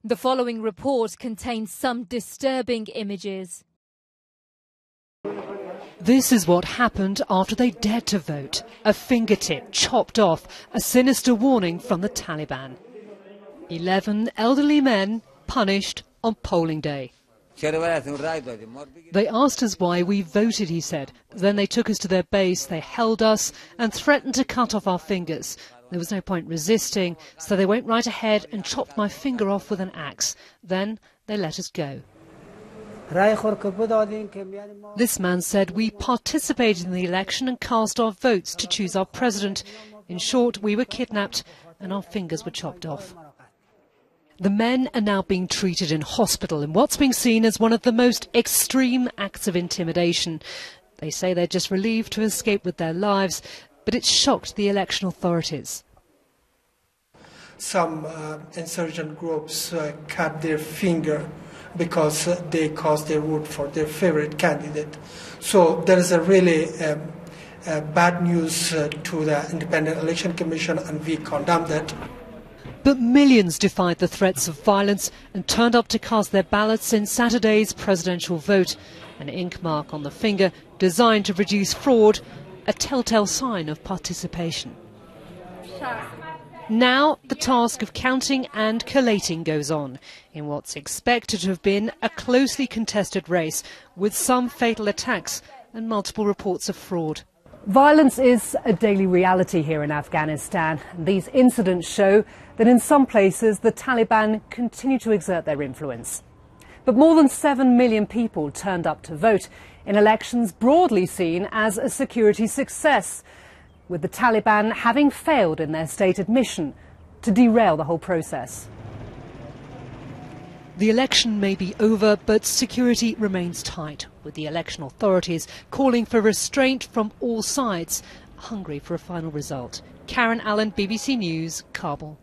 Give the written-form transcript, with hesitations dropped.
The following report contains some disturbing images. This is what happened after they dared to vote. A fingertip chopped off, a sinister warning from the Taliban. 11 elderly men punished on polling day. They asked us why we voted, he said. Then they took us to their base, they held us and threatened to cut off our fingers. There was no point resisting, so they went right ahead and chopped my finger off with an axe. Then they let us go. This man said we participated in the election and cast our votes to choose our president. In short, we were kidnapped and our fingers were chopped off. The men are now being treated in hospital in what's being seen as one of the most extreme acts of intimidation. They say they're just relieved to escape with their lives, but it's shocked the election authorities. Some insurgent groups cut their finger because they caused their vote for their favorite candidate. So there is a really bad news to the Independent Election Commission, and we condemn that. But millions defied the threats of violence and turned up to cast their ballots in Saturday's presidential vote. An ink mark on the finger designed to reduce fraud, a telltale sign of participation. Now the task of counting and collating goes on in what's expected to have been a closely contested race with some fatal attacks and multiple reports of fraud. Violence is a daily reality here in Afghanistan. These incidents show that in some places the Taliban continue to exert their influence. But more than 7 million people turned up to vote in elections broadly seen as a security success, with the Taliban having failed in their stated mission to derail the whole process. The election may be over, but security remains tight, with the election authorities calling for restraint from all sides, hungry for a final result. Karen Allen, BBC News, Kabul.